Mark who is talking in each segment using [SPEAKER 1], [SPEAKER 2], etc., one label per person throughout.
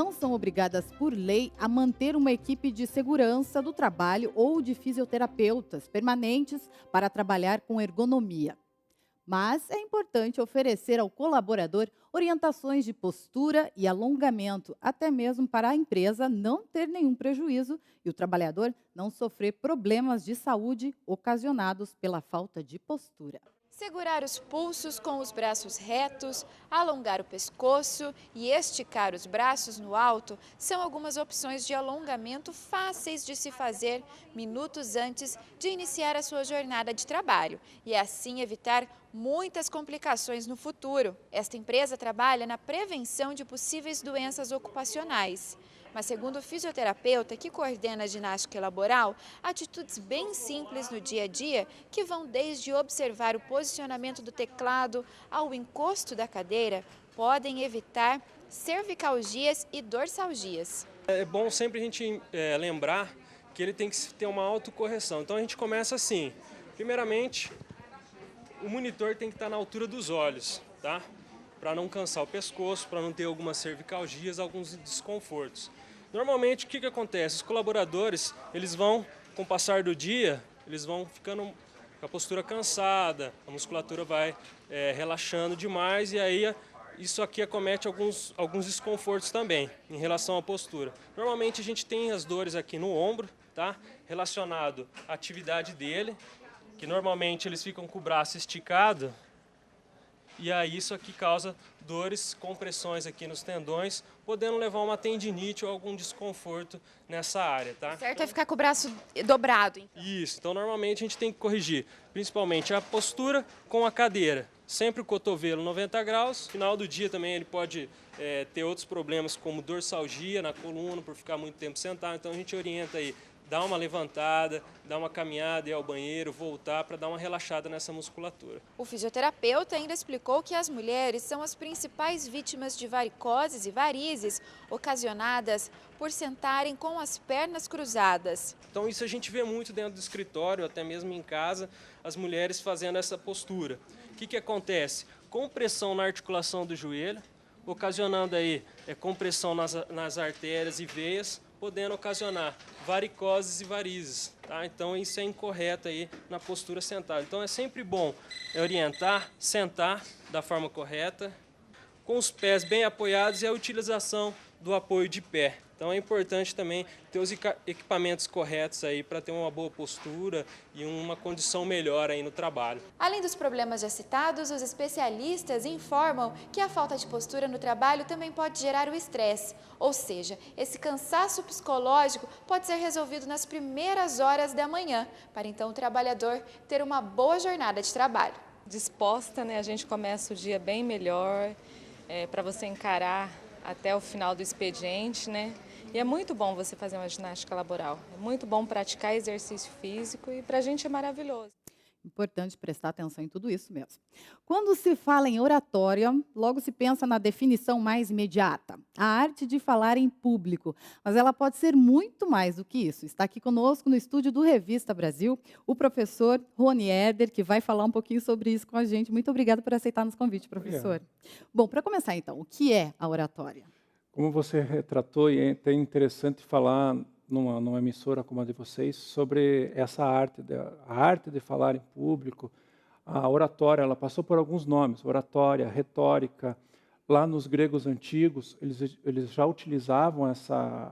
[SPEAKER 1] não são obrigadas por lei a manter uma equipe de segurança do trabalho ou de fisioterapeutas permanentes para trabalhar com ergonomia. Mas é importante oferecer ao colaborador orientações de postura e alongamento, até mesmo para a empresa não ter nenhum prejuízo e o trabalhador não sofrer problemas de saúde ocasionados pela falta de postura.
[SPEAKER 2] Segurar os pulsos com os braços retos, alongar o pescoço e esticar os braços no alto são algumas opções de alongamento fáceis de se fazer minutos antes de iniciar a sua jornada de trabalho e assim evitar muitas complicações no futuro. Esta empresa trabalha na prevenção de possíveis doenças ocupacionais. Mas, segundo o fisioterapeuta que coordena a ginástica laboral, atitudes bem simples no dia a dia, que vão desde observar o posicionamento do teclado ao encosto da cadeira, podem evitar cervicalgias e dorsalgias.
[SPEAKER 3] É bom sempre a gente lembrar que ele tem que ter uma autocorreção. Então a gente começa assim. Primeiramente, o monitor tem que estar na altura dos olhos, tá? Para não cansar o pescoço, para não ter algumas cervicalgias, alguns desconfortos. Normalmente, o que acontece? Os colaboradores, eles vão, com o passar do dia, eles vão ficando com a postura cansada, a musculatura vai relaxando demais e aí isso aqui acomete alguns desconfortos também em relação à postura. Normalmente a gente tem as dores aqui no ombro, tá? Relacionado à atividade dele, que normalmente eles ficam com o braço esticado. E aí isso aqui causa dores, compressões aqui nos tendões, podendo levar a uma tendinite ou algum desconforto nessa área, tá?
[SPEAKER 2] Certo é ficar com o braço dobrado.
[SPEAKER 3] Isso, então normalmente a gente tem que corrigir, principalmente a postura com a cadeira. Sempre o cotovelo 90 graus, no final do dia também ele pode ter outros problemas como dorsalgia na coluna por ficar muito tempo sentado, então a gente orienta aí, dar uma levantada, dar uma caminhada, ir ao banheiro, voltar para dar uma relaxada nessa musculatura.
[SPEAKER 2] O fisioterapeuta ainda explicou que as mulheres são as principais vítimas de varicoses e varizes ocasionadas por sentarem com as pernas cruzadas.
[SPEAKER 3] Então isso a gente vê muito dentro do escritório, até mesmo em casa, as mulheres fazendo essa postura. O que acontece? Compressão na articulação do joelho, ocasionando aí compressão nas artérias e veias, podendo ocasionar varicoses e varizes, tá? Então isso é incorreto aí na postura sentada. Então é sempre bom orientar, sentar da forma correta, com os pés bem apoiados e a utilização do apoio de pé. Então é importante também ter os equipamentos corretos aí para ter uma boa postura e uma condição melhor aí no trabalho.
[SPEAKER 2] Além dos problemas já citados, os especialistas informam que a falta de postura no trabalho também pode gerar o estresse, ou seja, esse cansaço psicológico pode ser resolvido nas primeiras horas da manhã, para então o trabalhador ter uma boa jornada de trabalho.
[SPEAKER 4] Disposta, né? A gente começa o dia bem melhor, para você encarar até o final do expediente, né? E é muito bom você fazer uma ginástica laboral. É muito bom praticar exercício físico e para a gente é maravilhoso.
[SPEAKER 1] Importante prestar atenção em tudo isso mesmo. Quando se fala em oratória, logo se pensa na definição mais imediata, a arte de falar em público. Mas ela pode ser muito mais do que isso. Está aqui conosco no estúdio do Revista Brasil o professor Rony Herder, que vai falar um pouquinho sobre isso com a gente. Muito obrigada por aceitar nosso convite, professor.
[SPEAKER 5] Obrigado.
[SPEAKER 1] Bom, para começar então, o que é a oratória?
[SPEAKER 5] Como você retratou, e é até interessante falar numa emissora como a de vocês sobre essa arte, a arte de falar em público. A oratória, ela passou por alguns nomes, oratória, retórica. Lá nos gregos antigos, eles já utilizavam essa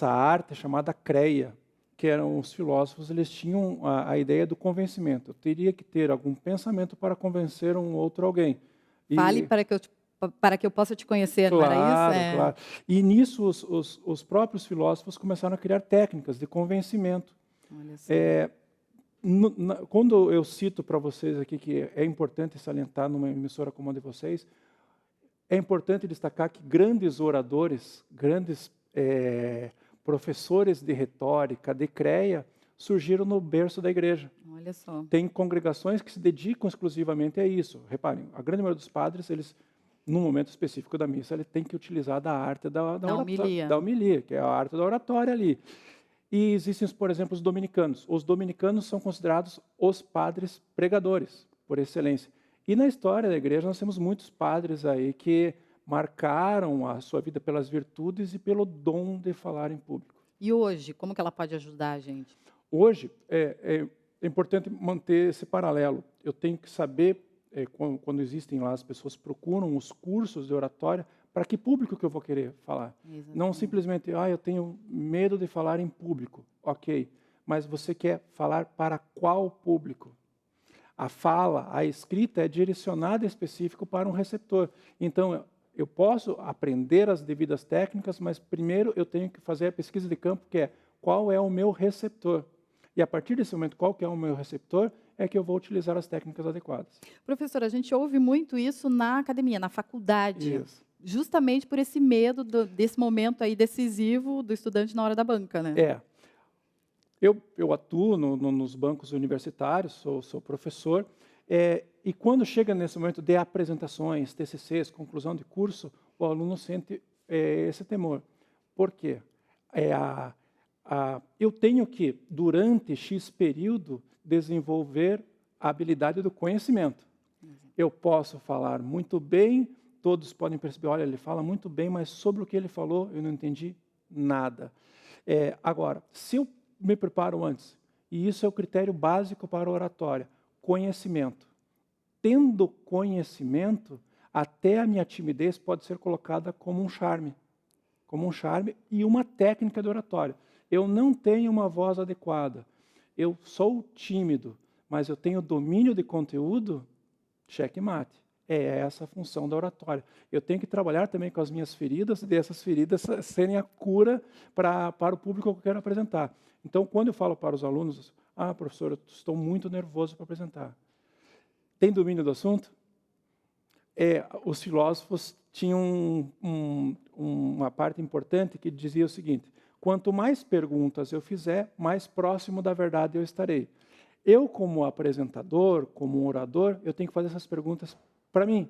[SPEAKER 5] arte chamada creia, que eram os filósofos, eles tinham a ideia do convencimento. Eu teria que ter algum pensamento para convencer um outro alguém.
[SPEAKER 1] Fale para que eu possa te conhecer,
[SPEAKER 5] claro,
[SPEAKER 1] não era isso?
[SPEAKER 5] Claro. E nisso os próprios filósofos começaram a criar técnicas de convencimento.
[SPEAKER 1] Olha só.
[SPEAKER 5] Quando eu cito para vocês aqui que é importante salientar numa emissora como a de vocês, é importante destacar que grandes oradores, grandes professores de retórica, de creia, surgiram no berço da igreja.
[SPEAKER 1] Olha só.
[SPEAKER 5] Tem congregações que se dedicam exclusivamente a isso. Reparem, a grande maioria dos padres, eles num momento específico da missa, ele tem que utilizar da arte da homilia, que é a arte da oratória ali. E existem, por exemplo, os dominicanos. Os dominicanos são considerados os padres pregadores, por excelência. E na história da igreja, nós temos muitos padres aí que marcaram a sua vida pelas virtudes e pelo dom de falar em público.
[SPEAKER 1] E hoje, como que ela pode ajudar a gente?
[SPEAKER 5] Hoje, é importante manter esse paralelo. Eu tenho que saber, quando existem lá, as pessoas procuram os cursos de oratória, para que público que eu vou querer falar.
[SPEAKER 1] Exatamente.
[SPEAKER 5] Não simplesmente, eu tenho medo de falar em público. Ok, mas você quer falar para qual público? A fala, a escrita é direcionada específico para um receptor. Então, eu posso aprender as devidas técnicas, mas primeiro eu tenho que fazer a pesquisa de campo, que é qual é o meu receptor. E a partir desse momento, qual que é o meu receptor, é que eu vou utilizar as técnicas adequadas.
[SPEAKER 1] Professor, a gente ouve muito isso na academia, na faculdade.
[SPEAKER 5] Isso.
[SPEAKER 1] Justamente por esse medo desse momento aí decisivo do estudante na hora da banca, né?
[SPEAKER 5] Eu atuo nos bancos universitários, sou professor, e quando chega nesse momento de apresentações, TCCs, conclusão de curso, o aluno sente esse temor. Por quê? Eu tenho que, durante X período, desenvolver a habilidade do conhecimento. Eu posso falar muito bem, todos podem perceber, olha, ele fala muito bem, mas sobre o que ele falou, eu não entendi nada. Agora, se eu me preparo antes, e isso é o critério básico para a oratória, conhecimento. Tendo conhecimento, até a minha timidez pode ser colocada como um charme e uma técnica de oratória. Eu não tenho uma voz adequada, eu sou tímido, mas eu tenho domínio de conteúdo, checkmate. É essa a função da oratória. Eu tenho que trabalhar também com as minhas feridas, e dessas feridas serem a cura para o público que eu quero apresentar. Então, quando eu falo para os alunos, professor, eu estou muito nervoso para apresentar. Tem domínio do assunto? Os filósofos tinham uma parte importante que dizia o seguinte: quanto mais perguntas eu fizer, mais próximo da verdade eu estarei. Eu, como apresentador, como orador, eu tenho que fazer essas perguntas para mim.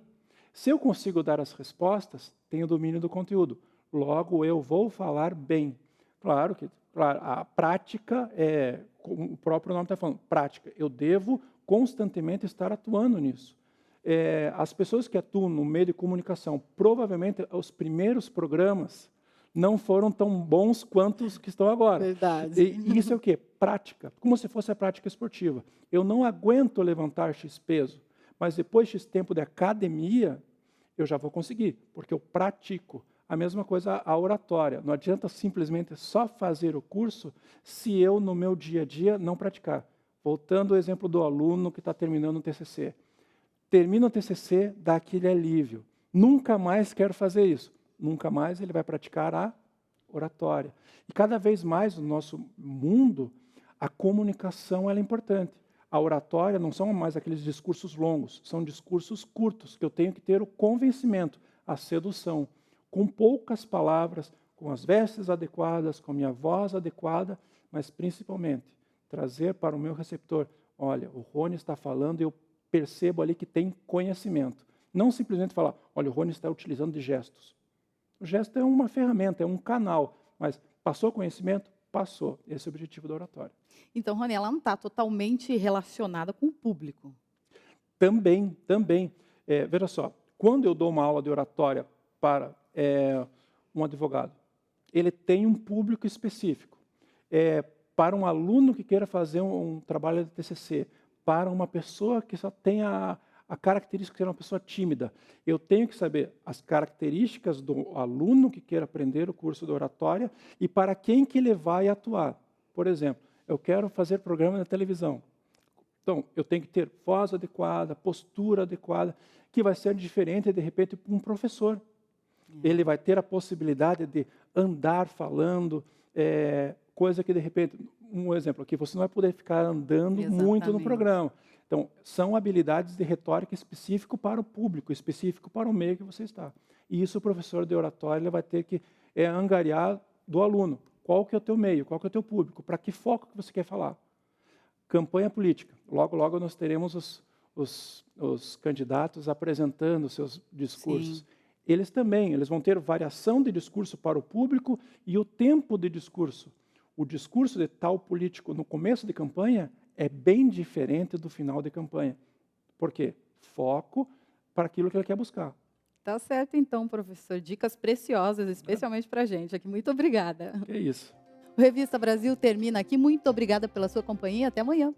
[SPEAKER 5] Se eu consigo dar as respostas, tenho domínio do conteúdo. Logo, eu vou falar bem. Claro que a prática como o próprio nome está falando, prática. Eu devo constantemente estar atuando nisso. As pessoas que atuam no meio de comunicação, provavelmente os primeiros programas não foram tão bons quanto os que estão agora.
[SPEAKER 1] Verdade.
[SPEAKER 5] E isso é o quê? Prática. Como se fosse a prática esportiva. Eu não aguento levantar X peso, mas depois de X tempo de academia, eu já vou conseguir, porque eu pratico. A mesma coisa a oratória. Não adianta simplesmente só fazer o curso se eu, no meu dia a dia, não praticar. Voltando ao exemplo do aluno que está terminando o TCC. Termina o TCC, dá aquele alívio. Nunca mais quero fazer isso. Nunca mais ele vai praticar a oratória. E cada vez mais no nosso mundo, a comunicação ela é importante. A oratória não são mais aqueles discursos longos, são discursos curtos, que eu tenho que ter o convencimento, a sedução, com poucas palavras, com as vestes adequadas, com a minha voz adequada, mas principalmente trazer para o meu receptor, olha, o Rony está falando e eu percebo ali que tem conhecimento. Não simplesmente falar, olha, o Rony está utilizando de gestos. O gesto é uma ferramenta, é um canal, mas passou conhecimento? Passou. Esse é o objetivo da oratória.
[SPEAKER 1] Então, Rony, ela não está totalmente relacionada com o público.
[SPEAKER 5] Também. Veja só, quando eu dou uma aula de oratória para um advogado, ele tem um público específico. Para um aluno que queira fazer um trabalho de TCC, para uma pessoa que só tem a característica de ser uma pessoa tímida. Eu tenho que saber as características do aluno que quer aprender o curso de oratória e para quem que ele vai atuar. Por exemplo, eu quero fazer programa na televisão. Então, eu tenho que ter voz adequada, postura adequada, que vai ser diferente, de repente, para um professor. Ele vai ter a possibilidade de andar falando, coisa que, de repente, um exemplo aqui, você não vai poder ficar andando muito no programa. Então, são habilidades de retórica específico para o público, específico para o meio que você está. E isso o professor de oratória ele vai ter que angariar do aluno. Qual que é o teu meio, qual que é o teu público, para que foco que você quer falar. Campanha política. Logo, logo nós teremos os candidatos apresentando seus discursos. Sim. Eles vão ter variação de discurso para o público e o tempo de discurso. O discurso de tal político no começo de campanha é bem diferente do final de campanha. Por quê? Foco para aquilo que ele quer buscar.
[SPEAKER 1] Tá certo então, professor. Dicas preciosas, especialmente para a gente aqui. Muito obrigada.
[SPEAKER 5] Que é isso.
[SPEAKER 1] O Revista Brasil termina aqui. Muito obrigada pela sua companhia. Até amanhã.